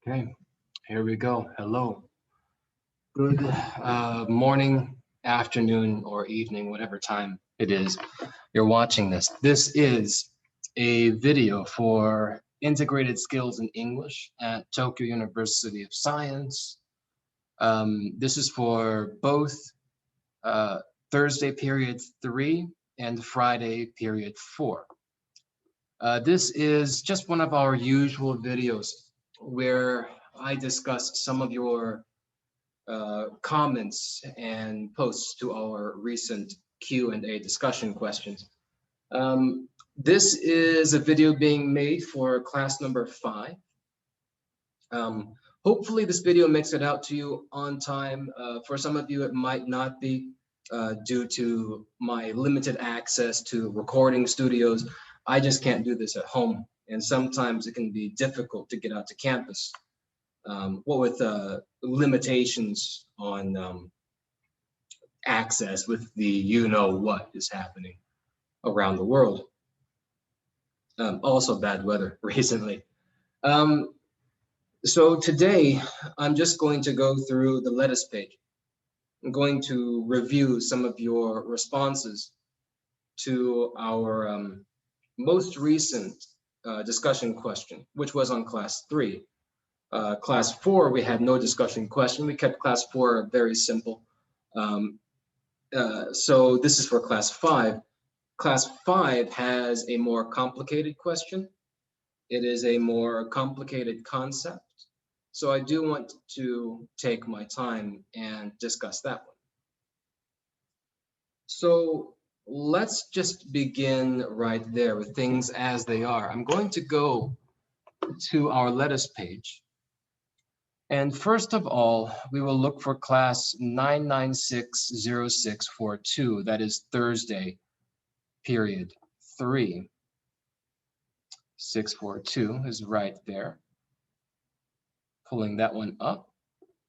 Okay, here we go. Hello. Good morning, afternoon, or evening, whatever time it is you're watching this. This is a video for integrated skills in English at Tokyo University of Science. This is for both Thursday period 3 and Friday period 4. This is just one of our usual videos where I discuss some of your comments and posts to our recent Q&A discussion questions. This is a video being made for class number 5. Hopefully this video makes it out to you on time. For some of you, it might not be due to my limited access to recording studios. I just can't do this at home. And sometimes it can be difficult to get out to campus. What with limitations on access with the you-know-what is happening around the world. Also bad weather recently. So today, I'm just going to go through the lettuce page. I'm going to review some of your responses to our most recent discussion question, which was on class 3. Class 4, we had no discussion question. We kept class 4 very simple. So this is for class 5. Class 5 has a more complicated question. It is a more complicated concept. So I do want to take my time and discuss that one. So let's just begin right there with things as they are. I'm going to go to our lettuce page. And first of all, we will look for class 9960642. That is Thursday, period 3. 642 is right there. Pulling that one up,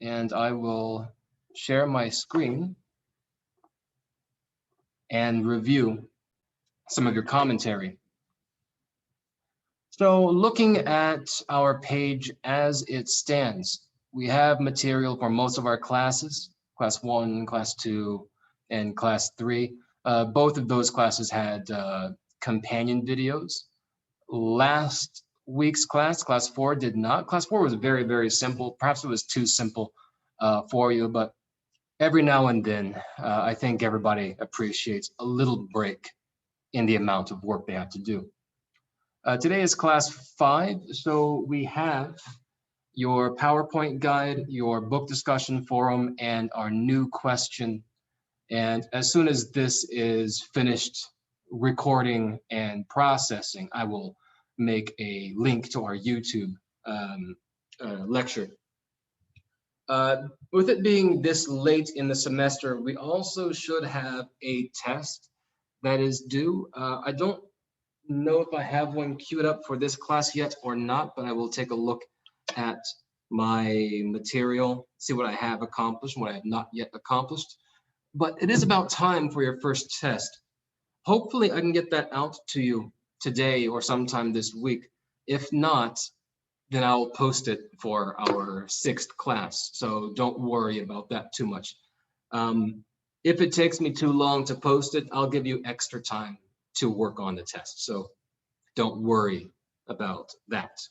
and I will share my screen and review some of your commentary. So looking at our page as it stands, we have material for most of our classes, class 1, class 2, and class 3. Both of those classes had companion videos. Last week's class 4, did not. Class 4 was very, very simple. Perhaps it was too simple for you, but every now and then, I think everybody appreciates a little break in the amount of work they have to do. Today is class 5, so we have your PowerPoint guide, your book discussion forum, and our new question. And as soon as this is finished recording and processing, I will make a link to our YouTube lecture. With it being this late in the semester, we also should have a test that is due. I don't know if I have one queued up for this class yet or not, but I will take a look at my material, see what I have accomplished, what I have not yet accomplished. But it is about time for your first test. Hopefully I can get that out to you today or sometime this week. If not, then I'll post it for our 6th class. So don't worry about that too much. If it takes me too long to post it, I'll give you extra time to work on the test. So don't worry about that.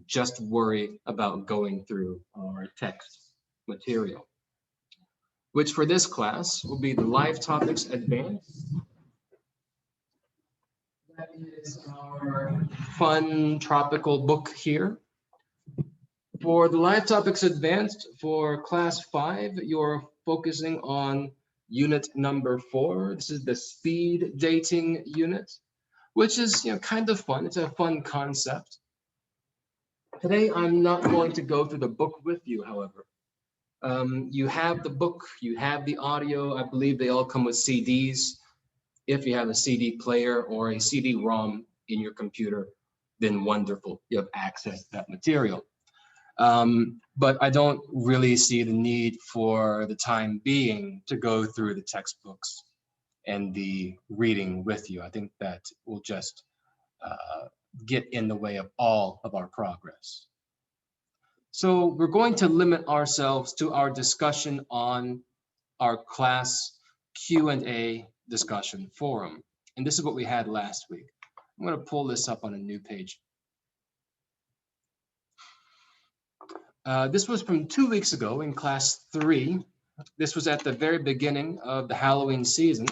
Just worry about going through our text material, which for this class will be the Live Topics Advanced. That is our fun tropical book here. For the Live Topics Advanced for class 5, you're focusing on unit number 4. This is the speed dating unit, which is kind of fun. It's a fun concept. Today, I'm not going to go through the book with you, however. You have the book, you have the audio. I believe they all come with CDs. If you have a CD player or a CD-ROM in your computer, then wonderful, you have access to that material. But I don't really see the need for the time being to go through the textbooks and the reading with you. I think that will just get in the way of all of our progress. So we're going to limit ourselves to our discussion on our class Q&A discussion forum. And this is what we had last week. I'm going to pull this up on a new page. This was from 2 weeks ago in class 3. This was at the very beginning of the Halloween season.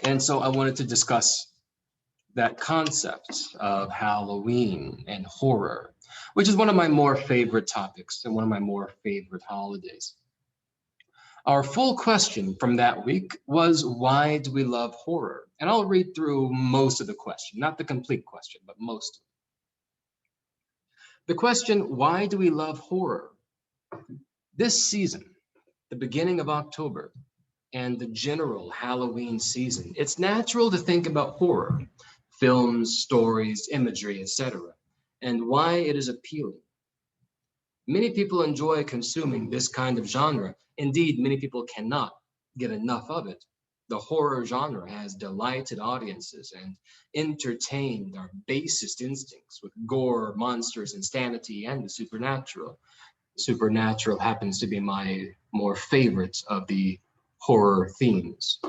And so I wanted to discuss that concept of Halloween and horror, which is one of my more favorite topics and one of my more favorite holidays. Our full question from that week was, why do we love horror? And I'll read through most of the question, not the complete question, but most of it. The question, why do we love horror? This season, the beginning of October, and the general Halloween season, it's natural to think about horror, films, stories, imagery, etc., and why it is appealing. Many people enjoy consuming this kind of genre. Indeed, many people cannot get enough of it. The horror genre has delighted audiences and entertained our basest instincts with gore, monsters, insanity, and the supernatural. Supernatural happens to be my more favorite of the horror themes.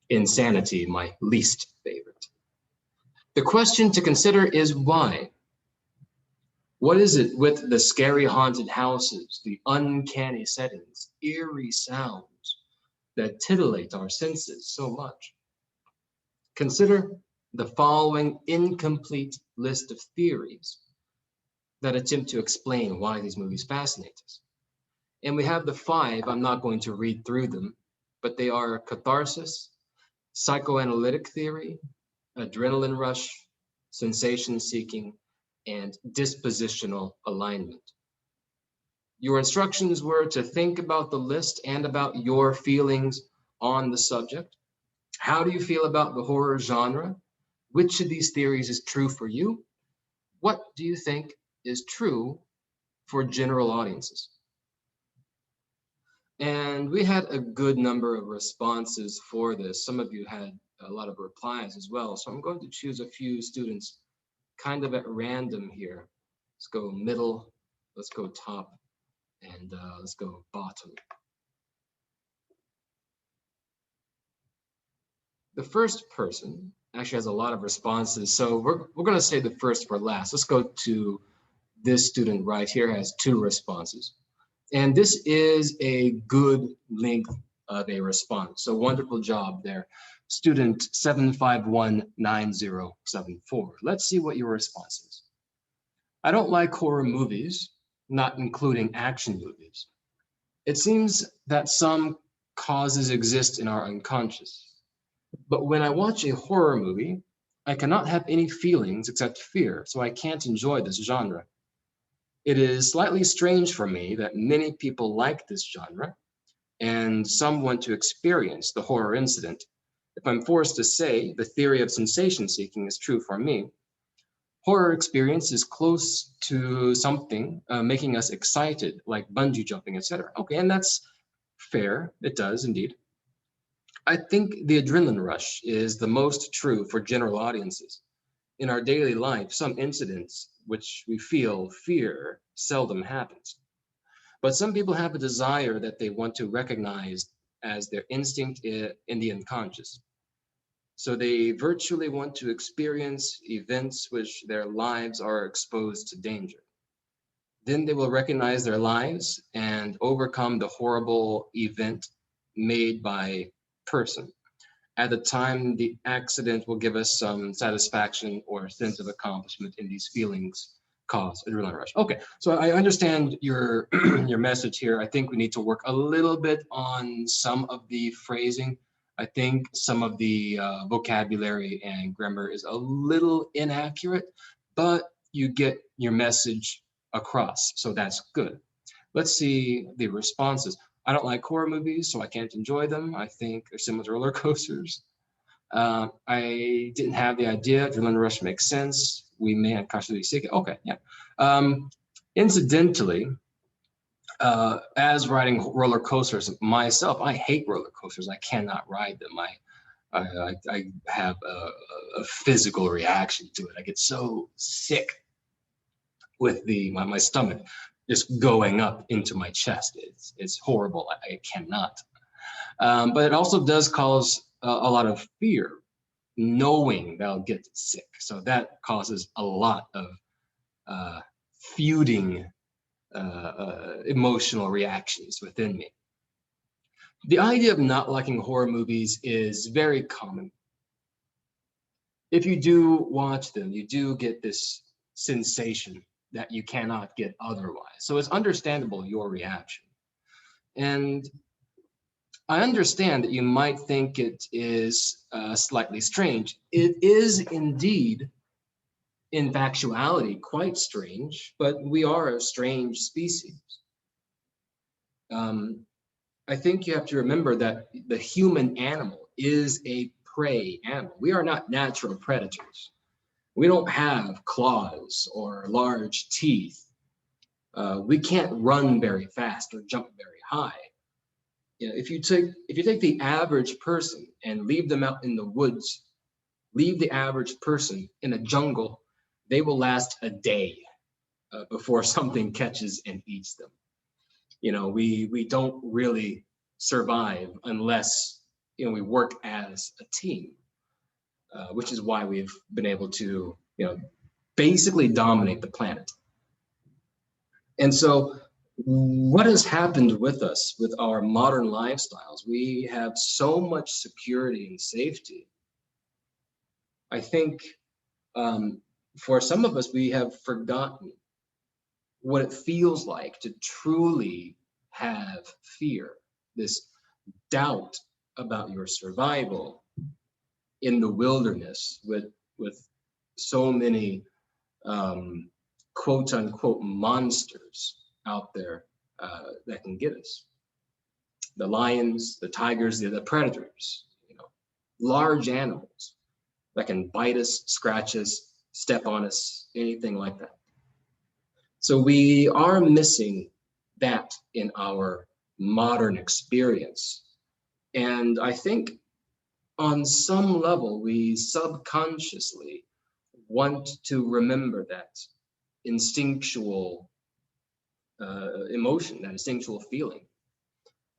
Insanity, my least favorite. The question to consider is why? What is it with the scary haunted houses, the uncanny settings, eerie sounds that titillate our senses so much? Consider the following incomplete list of theories that attempt to explain why these movies fascinate us. And we have the 5, I'm not going to read through them, but they are catharsis, psychoanalytic theory, adrenaline rush, sensation seeking, and dispositional alignment. Your instructions were to think about the list and about your feelings on the subject. How do you feel about the horror genre? Which of these theories is true for you? What do you think is true for general audiences? And we had a good number of responses for this. Some of you had a lot of replies as well. So I'm going to choose a few students kind of at random here. Let's go middle, let's go top, and let's go bottom. The first person actually has a lot of responses. So we're going to say the first for last. Let's go to this student right here, has 2 responses. And this is a good length of a response. So wonderful job there. Student 7519074. Let's see what your response is. I don't like horror movies, not including action movies. It seems that some causes exist in our unconscious. But when I watch a horror movie, I cannot have any feelings except fear, so I can't enjoy this genre. It is slightly strange for me that many people like this genre, and some want to experience the horror incident. If I'm forced to say the theory of sensation seeking is true for me, horror experience is close to something making us excited, like bungee jumping, etc. Okay, and that's fair. It does indeed. I think the adrenaline rush is the most true for general audiences. In our daily life, some incidents which we feel fear seldom happens. But some people have a desire that they want to recognize as their instinct in the unconscious. So they virtually want to experience events which their lives are exposed to danger. Then they will recognize their lives and overcome the horrible event made by person. At the time, the accident will give us some satisfaction or sense of accomplishment in these feelings cause adrenaline rush. Okay, so I understand your your message here. I think we need to work a little bit on some of the phrasing. I think some of the vocabulary and grammar is a little inaccurate, but you get your message across, so that's good. Let's see the responses. I don't like horror movies, so I can't enjoy them. I think they're similar to roller coasters. I didn't have the idea. Adrenaline rush makes sense. We may unconsciously seek it. Okay, yeah. Incidentally, as riding roller coasters myself, I hate roller coasters. I cannot ride them. I have a physical reaction to it. I get so sick. with my stomach just going up into my chest. It's horrible. I cannot. But it also does cause a lot of fear, knowing that I'll get sick. So that causes a lot of feuding emotional reactions within me. The idea of not liking horror movies is very common. If you do watch them, you do get this sensation that you cannot get otherwise. So it's understandable, your reaction. And I understand that you might think it is slightly strange. It is indeed, in factuality, quite strange, but we are a strange species. I think you have to remember that the human animal is a prey animal. We are not natural predators. We don't have claws or large teeth. We can't run very fast or jump very high. You know, if you take the average person and leave them out in the woods, leave the average person in a jungle, they will last a day before something catches and eats them. You know, we don't really survive unless, you know, we work as a team, which is why we've been able to, you know, basically dominate the planet. And so what has happened with us, with our modern lifestyles? We have so much security and safety. I think for some of us, we have forgotten what it feels like to truly have fear, this doubt about your survival in the wilderness with so many quote unquote monsters out there that can get us. The lions, the tigers, the predators, you know, large animals that can bite us, scratch us, step on us, anything like that. So we are missing that in our modern experience. And I think on some level, we subconsciously want to remember that instinctual emotion, that instinctual feeling.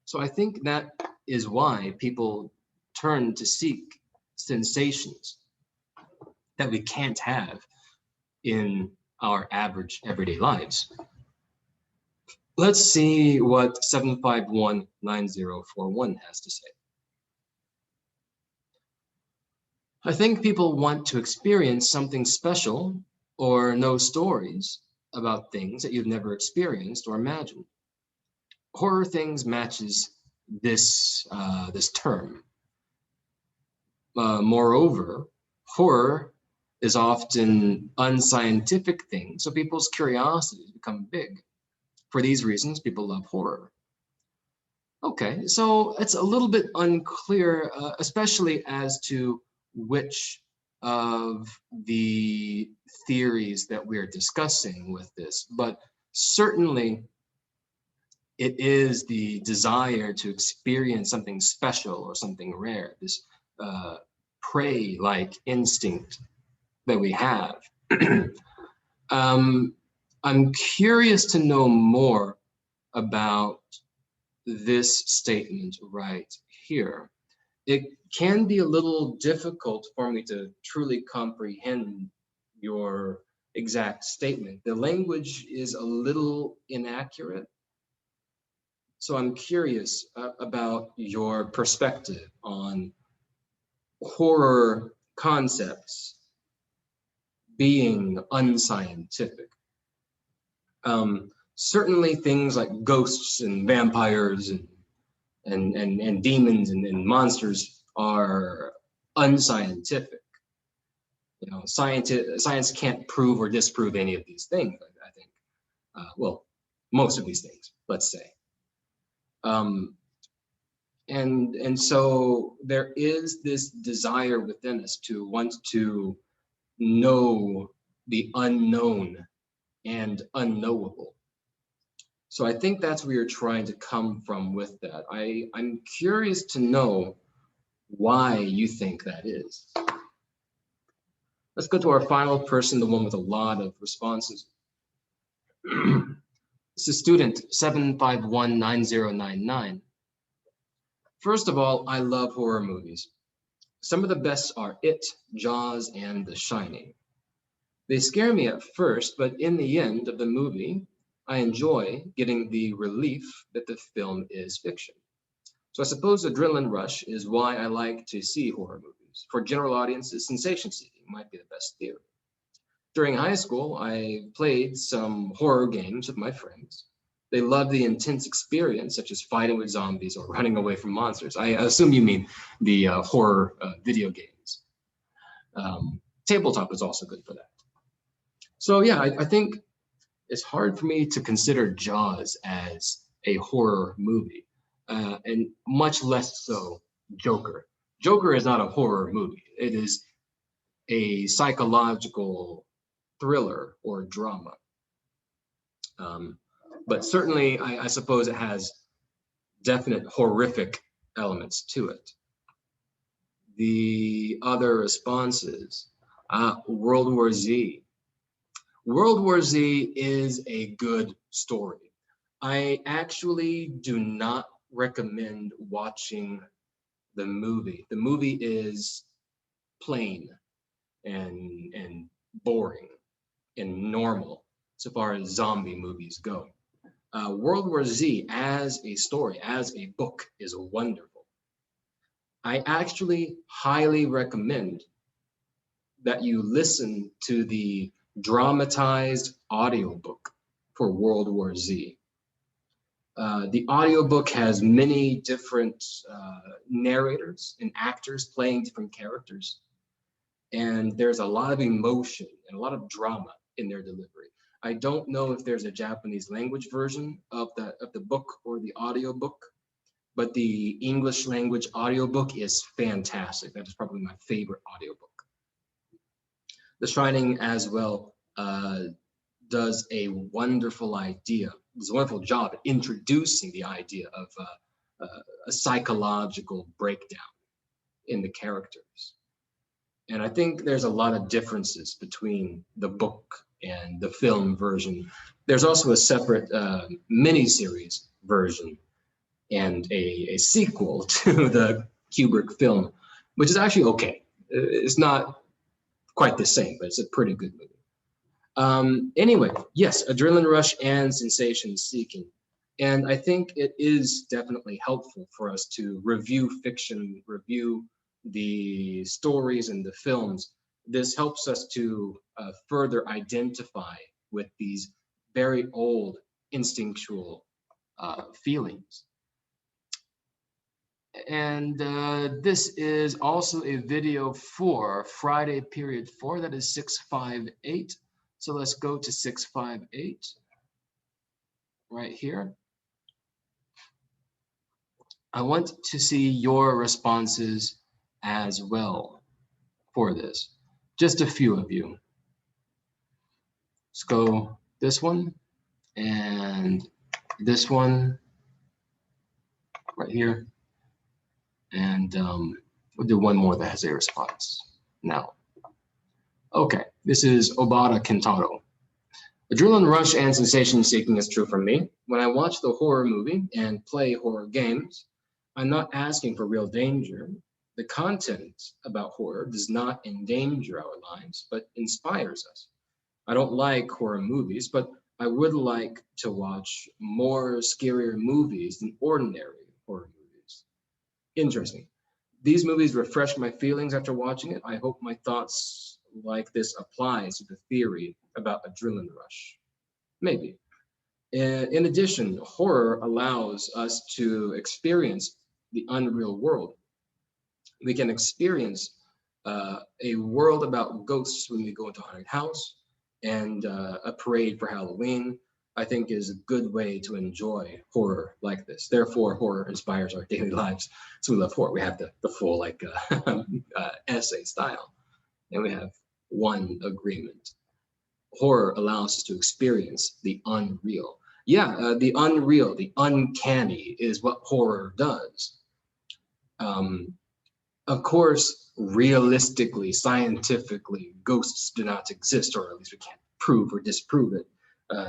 So I think that is why people turn to seek sensations that we can't have in our average everyday lives. Let's see what 7519041 has to say. I think people want to experience something special or know stories about things that you've never experienced or imagined. Horror things matches this term. Moreover, horror is often unscientific thing, so people's curiosities become big. For these reasons, people love horror. Okay, so it's a little bit unclear, especially as to which of the theories that we're discussing with this, but certainly it is the desire to experience something special or something rare, this prey-like instinct that we have. I'm curious to know more about this statement right here. It can be a little difficult for me to truly comprehend your exact statement. The language is a little inaccurate. So I'm curious about your perspective on horror concepts being unscientific. Certainly things like ghosts and vampires and demons and monsters are unscientific. You know, science can't prove or disprove any of these things, I think. Well, most of these things, let's say. And so there is this desire within us to want to know the unknown and unknowable. So I think that's where you're trying to come from with that. I'm curious to know why you think that is. Let's go to our final person, the one with a lot of responses. This is student 7519099. First of all, I love horror movies. Some of the best are It, Jaws, and The Shining. They scare me at first, but in the end of the movie, I enjoy getting the relief that the film is fiction. So I suppose adrenaline rush is why I like to see horror movies. For general audiences, sensation seeking might be the best theory. During high school, I played some horror games with my friends. They loved the intense experience, such as fighting with zombies or running away from monsters. I assume you mean the horror video games. Tabletop is also good for that. So yeah, I think it's hard for me to consider Jaws as a horror movie, and much less so Joker. Joker is not a horror movie. It is a psychological thriller or drama. But certainly, I suppose it has definite horrific elements to it. The other responses, World War Z. World War Z is a good story. I actually do not recommend watching the movie. The movie is plain and boring and normal so far as zombie movies go. World War Z as a story, as a book, is wonderful. I actually highly recommend that you listen to the dramatized audiobook for World War Z. The audiobook has many different narrators and actors playing different characters. And there's a lot of emotion and a lot of drama in their delivery. I don't know if there's a Japanese language version of the book or the audiobook, but the English language audiobook is fantastic. That is probably my favorite audiobook. The Shining as well does a wonderful job at introducing the idea of a psychological breakdown in the characters. And I think there's a lot of differences between the book and the film version. There's also a separate miniseries version and a sequel to the Kubrick film, which is actually okay. It's not quite the same, but it's a pretty good movie. Anyway, yes, adrenaline rush and sensation seeking. And I think it is definitely helpful for us to review fiction, review the stories and the films. This helps us to further identify with these very old instinctual feelings. And this is also a video for Friday period 4, that is 658. So let's go to 658 right here. I want to see your responses as well for this. Just a few of you. Let's go this one and this one right here. And we'll do one more that has a response now. Okay, this is Obata Kentaro. Adrenaline rush and sensation seeking is true for me. When I watch the horror movie and play horror games, I'm not asking for real danger. The content about horror does not endanger our lives, but inspires us. I don't like horror movies, but I would like to watch more scarier movies than ordinary horror movies. Interesting. These movies refresh my feelings after watching it. I hope my thoughts like this applies to the theory about adrenaline rush. Maybe. In addition, horror allows us to experience the unreal world. We can experience a world about ghosts when we go into a haunted house, and a parade for Halloween, I think, is a good way to enjoy horror like this. Therefore, horror inspires our daily lives. So we love horror. We have the full like essay style, and we have one agreement. Horror allows us to experience the unreal. Yeah, the unreal, the uncanny is what horror does. Of course, realistically, scientifically, ghosts do not exist, or at least we can't prove or disprove it.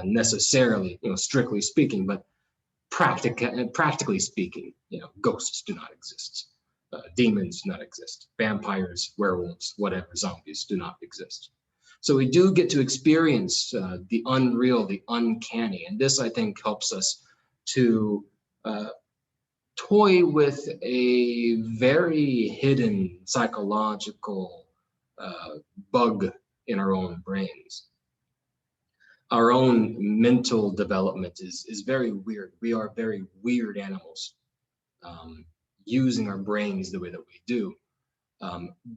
necessarily, strictly speaking, but practically speaking, ghosts do not exist. Demons do not exist. Vampires, werewolves, whatever, zombies do not exist. So we do get to experience the unreal, the uncanny, and this, I think, helps us to toy with a very hidden psychological bug in our own brains. Our own mental development is very weird. We are very weird animals, using our brains the way that we do.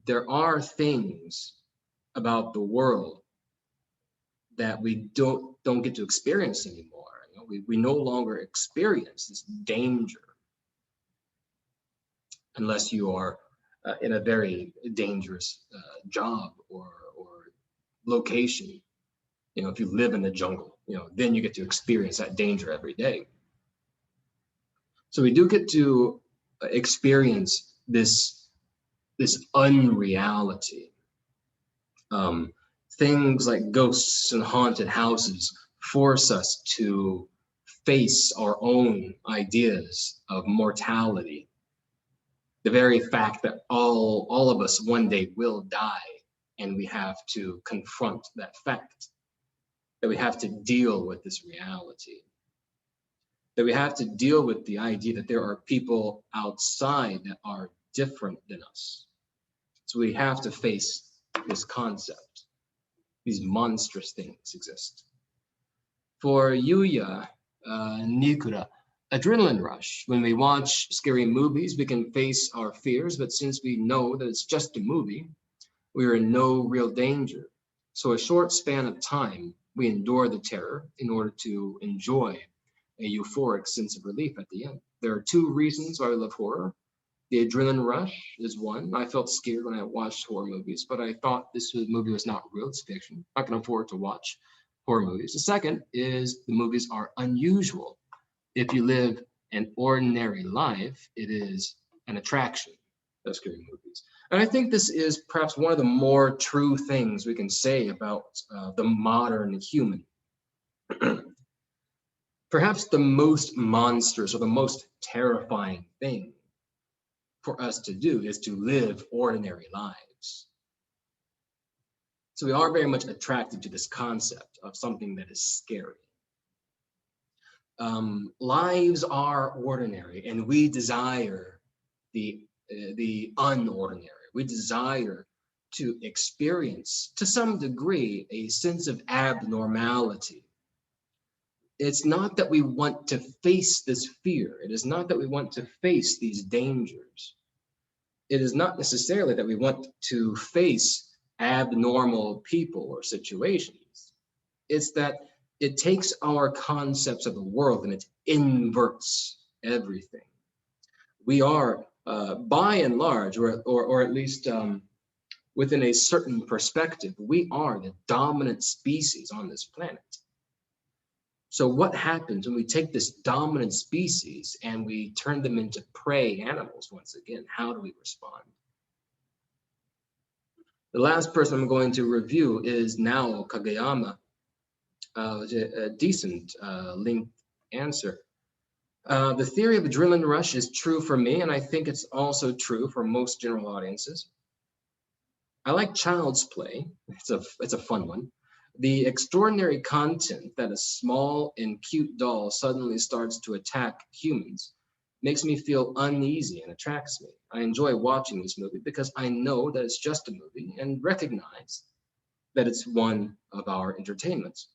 There are things about the world that we don't get to experience anymore. We no longer experience this danger unless you are in a very dangerous job or location. If you live in the jungle, then you get to experience that danger every day. So we do get to experience this unreality. Things like ghosts and haunted houses force us to face our own ideas of mortality. The very fact that all of us one day will die, and we have to confront that fact, that we have to deal with this reality, that we have to deal with the idea that there are people outside that are different than us. So we have to face this concept. These monstrous things exist. For Yuya, Nikura, adrenaline rush. When we watch scary movies, we can face our fears, but since we know that it's just a movie, we are in no real danger. So a short span of time, we endure the terror in order to enjoy a euphoric sense of relief at the end. There are two reasons why we love horror. The adrenaline rush is one. I felt scared when I watched horror movies, but I thought this movie was not real, it's fiction. I can afford to watch horror movies. The second is the movies are unusual. If you live an ordinary life, it is an attraction, those scary movies. And I think this is perhaps one of the more true things we can say about the modern human. Perhaps the most monstrous or the most terrifying thing for us to do is to live ordinary lives. So we are very much attracted to this concept of something that is scary. Lives are ordinary, and we desire the unordinary. We desire to experience, to some degree, a sense of abnormality. It's not that we want to face this fear. It is not that we want to face these dangers. It is not necessarily that we want to face abnormal people or situations. It's that it takes our concepts of the world and it inverts everything. We are, by and large, or at least within a certain perspective, we are the dominant species on this planet. So what happens when we take this dominant species and we turn them into prey animals once again? How do we respond? The last person I'm going to review is Nao Kageyama. A decent linked answer. The theory of adrenaline rush is true for me, and I think it's also true for most general audiences. I like Child's Play. It's a fun one. The extraordinary content that a small and cute doll suddenly starts to attack humans makes me feel uneasy and attracts me. I enjoy watching this movie because I know that it's just a movie and recognize that it's one of our entertainments.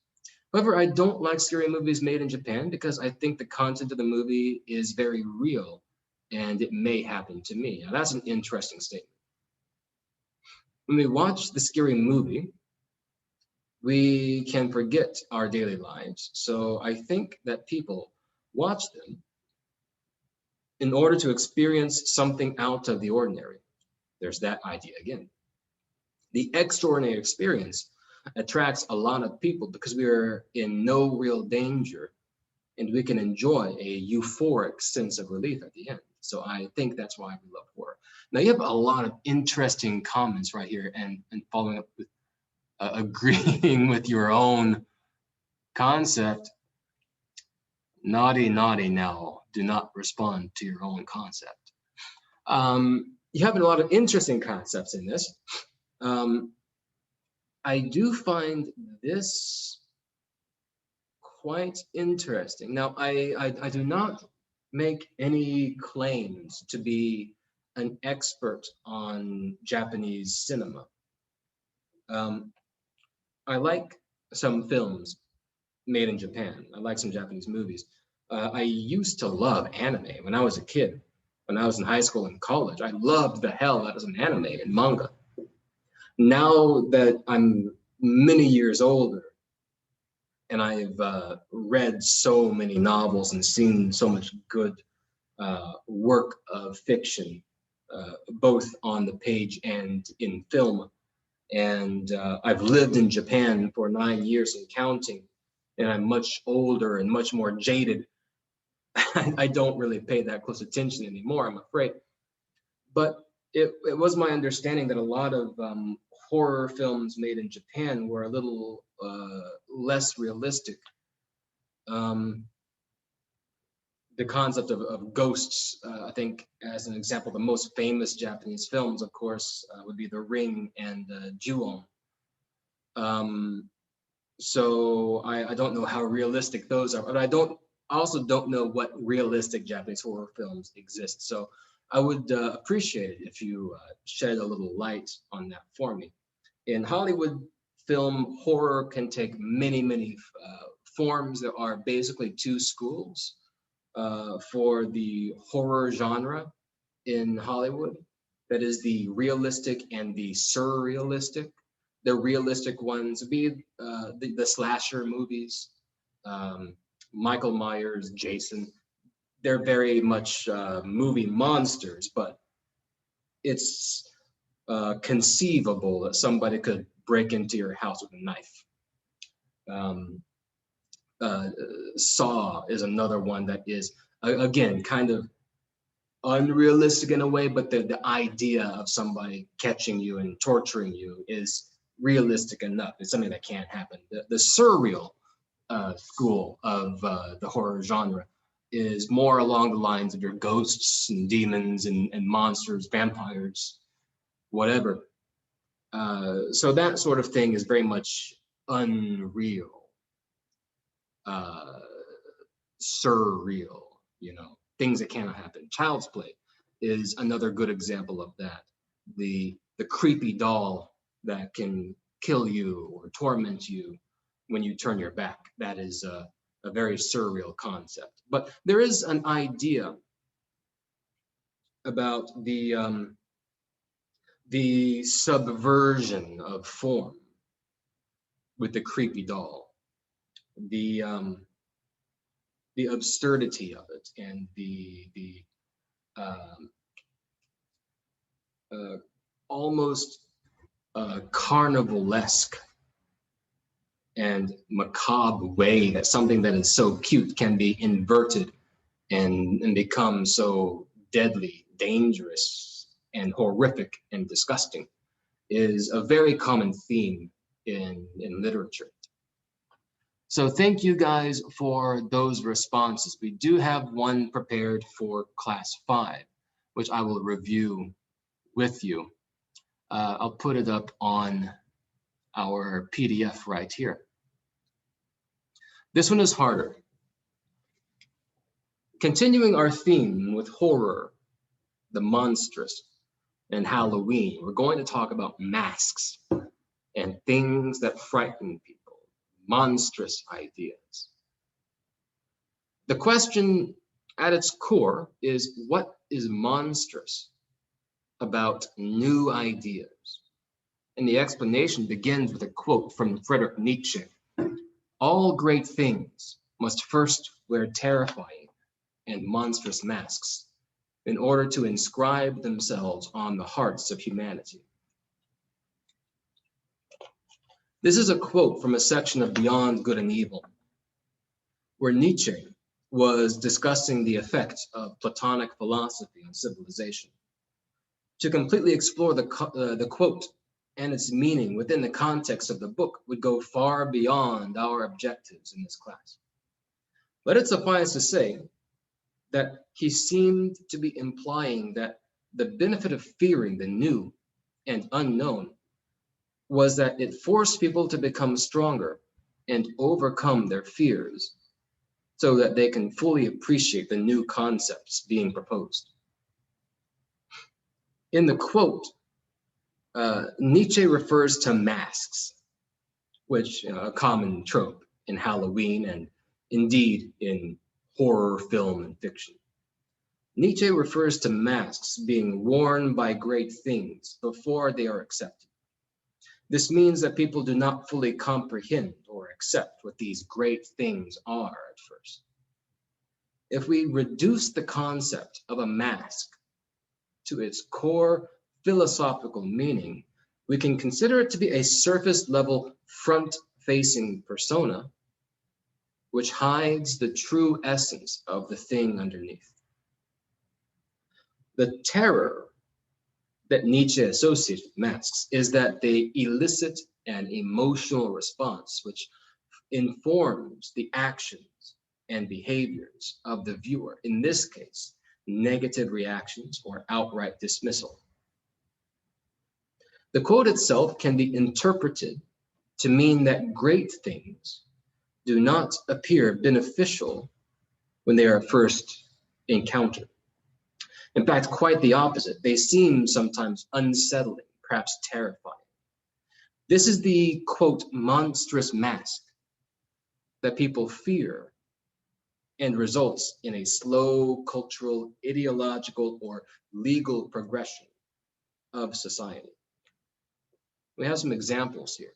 However, I don't like scary movies made in Japan because I think the content of the movie is very real and it may happen to me. Now, that's an interesting statement. When we watch the scary movie, we can forget our daily lives. So I think that people watch them in order to experience something out of the ordinary. There's that idea again. The extraordinary experience attracts a lot of people because we are in no real danger and we can enjoy a euphoric sense of relief at the end. So I think that's why we love horror. Now you have a lot of interesting comments right here and following up with agreeing with your own concept, naughty, naughty now, do not respond to your own concept. You have a lot of interesting concepts in this. I do find this quite interesting. Now, I do not make any claims to be an expert on Japanese cinema. I like some films made in Japan. I like some Japanese movies. I used to love anime when I was a kid. When I was in high school and college, I loved the hell out of some anime and manga. Now that I'm many years older and I've read so many novels and seen so much good work of fiction, both on the page and in film, and I've lived in Japan for 9 years and counting, and I'm much older and much more jaded. I don't really pay that close attention anymore, I'm afraid. But it was my understanding that a lot of horror films made in Japan were a little less realistic. The concept of ghosts, I think, as an example, the most famous Japanese films, of course, would be The Ring and Ju-on. So I don't know how realistic those are, but I also don't know what realistic Japanese horror films exist. So I would appreciate it if you shed a little light on that for me. In Hollywood, film horror can take many, many forms. There are basically two schools for the horror genre in Hollywood. That is the realistic and the surrealistic. The realistic ones would be the slasher movies, Michael Myers, Jason. They're very much movie monsters, but it's conceivable that somebody could break into your house with a knife. Saw is another one that is, again, kind of unrealistic in a way, but the idea of somebody catching you and torturing you is realistic enough. It's something that can't happen. The surreal school of the horror genre is more along the lines of your ghosts and demons and monsters, vampires, whatever. So that sort of thing is very much unreal, surreal, things that cannot happen. Child's Play is another good example of that. The creepy doll that can kill you or torment you when you turn your back. That is a very surreal concept. But there is an idea about the subversion of form with the creepy doll, the absurdity of it, and the almost carnivalesque and macabre way that something that is so cute can be inverted and become so deadly, dangerous, and horrific and disgusting is a very common theme in literature. So thank you guys for those responses. We do have one prepared for class 5, which I will review with you. I'll put it up on our PDF right here. This one is harder. Continuing our theme with horror, the monstrous, and Halloween, we're going to talk about masks and things that frighten people, monstrous ideas. The question at its core is, what is monstrous about new ideas? And the explanation begins with a quote from Friedrich Nietzsche. All great things must first wear terrifying and monstrous masks in order to inscribe themselves on the hearts of humanity. This is a quote from a section of Beyond Good and Evil, where Nietzsche was discussing the effect of Platonic philosophy on civilization. To completely explore the quote, and its meaning within the context of the book would go far beyond our objectives in this class. Let it suffice to say that he seemed to be implying that the benefit of fearing the new and unknown was that it forced people to become stronger and overcome their fears so that they can fully appreciate the new concepts being proposed. In the quote, Nietzsche refers to masks, which a common trope in Halloween and indeed in horror film and fiction. Nietzsche refers to masks being worn by great things before they are accepted. This means that people do not fully comprehend or accept what these great things are at first. If we reduce the concept of a mask to its core philosophical meaning, we can consider it to be a surface level front-facing persona which hides the true essence of the thing underneath. The terror that Nietzsche associates with masks is that they elicit an emotional response which informs the actions and behaviors of the viewer. In this case, negative reactions or outright dismissal. The quote itself can be interpreted to mean that great things do not appear beneficial when they are first encountered. In fact, quite the opposite. They seem sometimes unsettling, perhaps terrifying. This is the, quote, monstrous mask that people fear and results in a slow cultural, ideological, or legal progression of society. We have some examples here.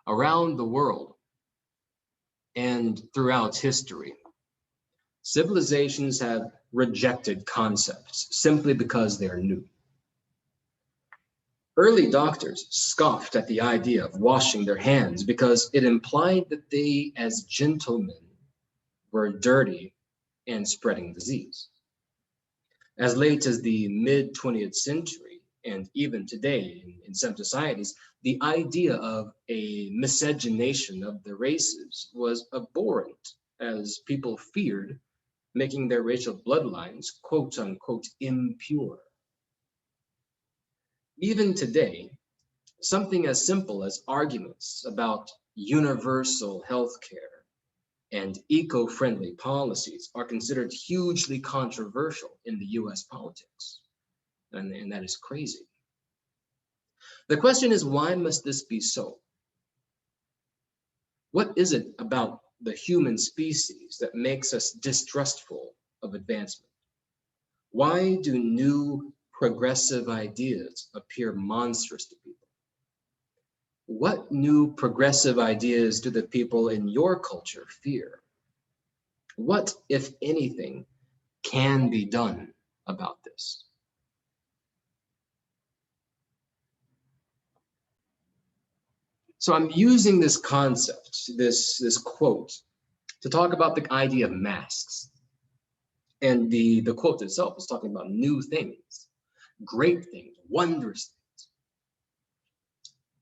Around the world and throughout history, civilizations have rejected concepts simply because they are new. Early doctors scoffed at the idea of washing their hands because it implied that they, as gentlemen, were dirty and spreading disease. As late as the mid-20th century, and even today in some societies, the idea of a miscegenation of the races was abhorrent, as people feared making their racial bloodlines, quote unquote, impure. Even today, something as simple as arguments about universal health care and eco-friendly policies are considered hugely controversial in the US politics. And that is crazy. The question is, why must this be so? What is it about the human species that makes us distrustful of advancement? Why do new progressive ideas appear monstrous to people? What new progressive ideas do the people in your culture fear? What, if anything, can be done about this? So I'm using this concept, this quote, to talk about the idea of masks. And the quote itself is talking about new things, great things, wondrous things.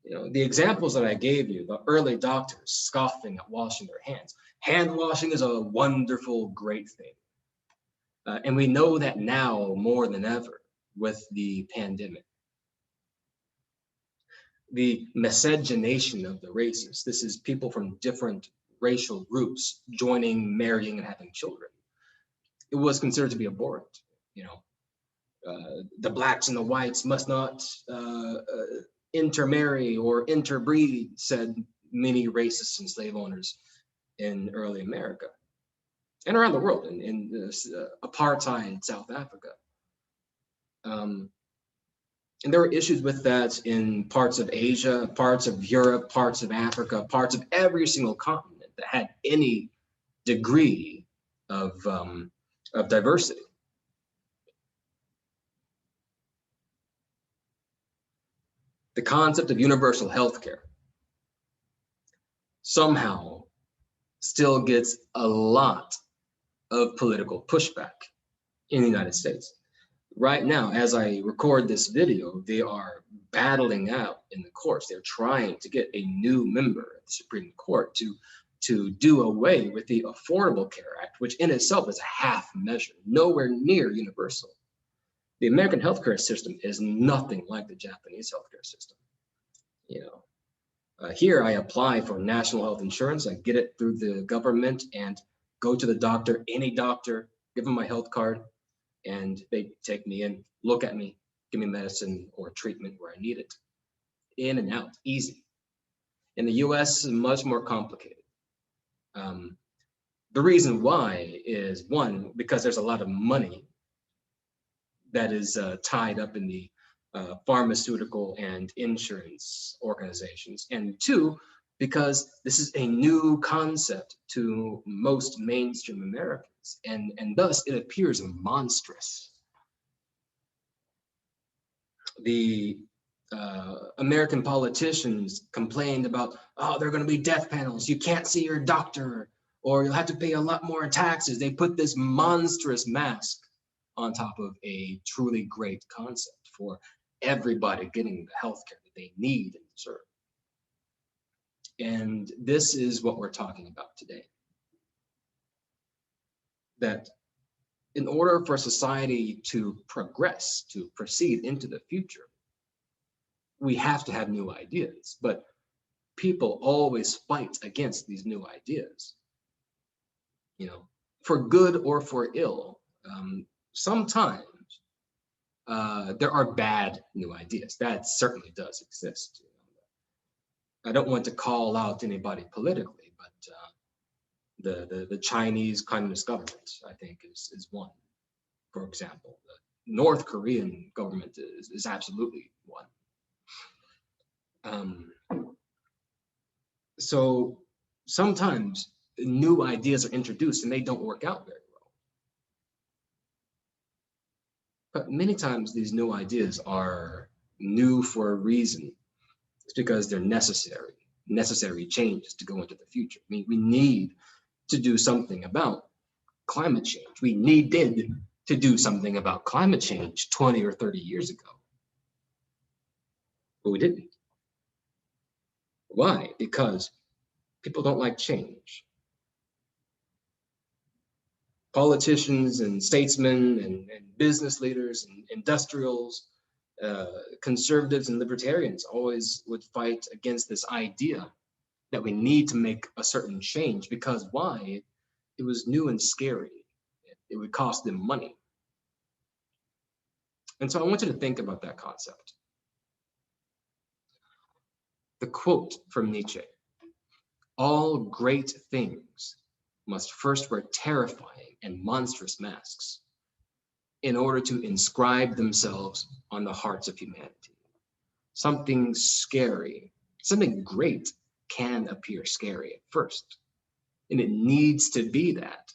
You know, the examples that I gave you, the early doctors scoffing at washing their hands. Hand washing is a wonderful, great thing. And we know that now more than ever with the pandemic. The miscegenation of the races. This is people from different racial groups joining, marrying, and having children. It was considered to be abhorrent. You know, the blacks and the whites must not intermarry or interbreed, said many racists and slave owners in early America and around the world, in apartheid South Africa. And there were issues with that in parts of Asia, parts of Europe, parts of Africa, parts of every single continent that had any degree of diversity. The concept of universal healthcare somehow still gets a lot of political pushback in the United States. right now, as I record this video, they are battling out in the courts. They're trying to get a new member of the Supreme Court to do away with the Affordable Care Act, which in itself is a half measure, nowhere near universal. The American healthcare system is nothing like the Japanese healthcare system. Here I apply for national health insurance. I get it through the government and go to the doctor, any doctor, give them my health card, and they take me in, look at me, give me medicine or treatment where I need it. In and out, easy. In the US, much more complicated. The reason why is, one, because there's a lot of money that is tied up in the pharmaceutical and insurance organizations. And two, because this is a new concept to most mainstream Americans, and thus it appears monstrous. The American politicians complained about, oh, there are going to be death panels. You can't see your doctor, or you'll have to pay a lot more taxes. They put this monstrous mask on top of a truly great concept for everybody getting the healthcare that they need and deserve. And this is what we're talking about today. That in order for society to progress, to proceed into the future, we have to have new ideas, but people always fight against these new ideas, for good or for ill. Sometimes there are bad new ideas. That certainly does exist. I don't want to call out anybody politically, but the Chinese Communist government, I think, is one. For example, the North Korean government is absolutely one. So sometimes new ideas are introduced and they don't work out very well. But many times these new ideas are new for a reason. It's because they're necessary changes to go into the future. I mean, we need to do something about climate change. We needed to do something about climate change 20 or 30 years ago. But we didn't. Why? Because people don't like change. Politicians and statesmen and business leaders and industrials, conservatives and libertarians always would fight against this idea that we need to make a certain change, because why? It was new and scary. It would cost them money. And so I want you to think about that concept. The quote from Nietzsche, "All great things must first wear terrifying and monstrous masks in order to inscribe themselves on the hearts of humanity." Something scary, something great can appear scary at first, and it needs to be that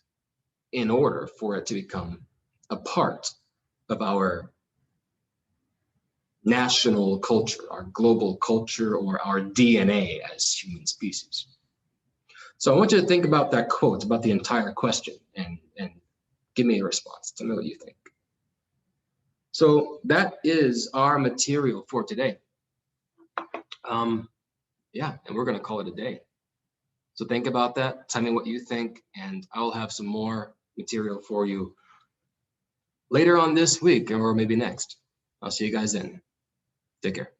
in order for it to become a part of our national culture, our global culture, or our DNA as human species. So I want you to think about that quote, about the entire question, and give me a response. Tell me what you think. So that is our material for today. Yeah, and we're going to call it a day. So think about that. Tell me what you think, and I'll have some more material for you later on this week, or maybe next. I'll see you guys then. Take care.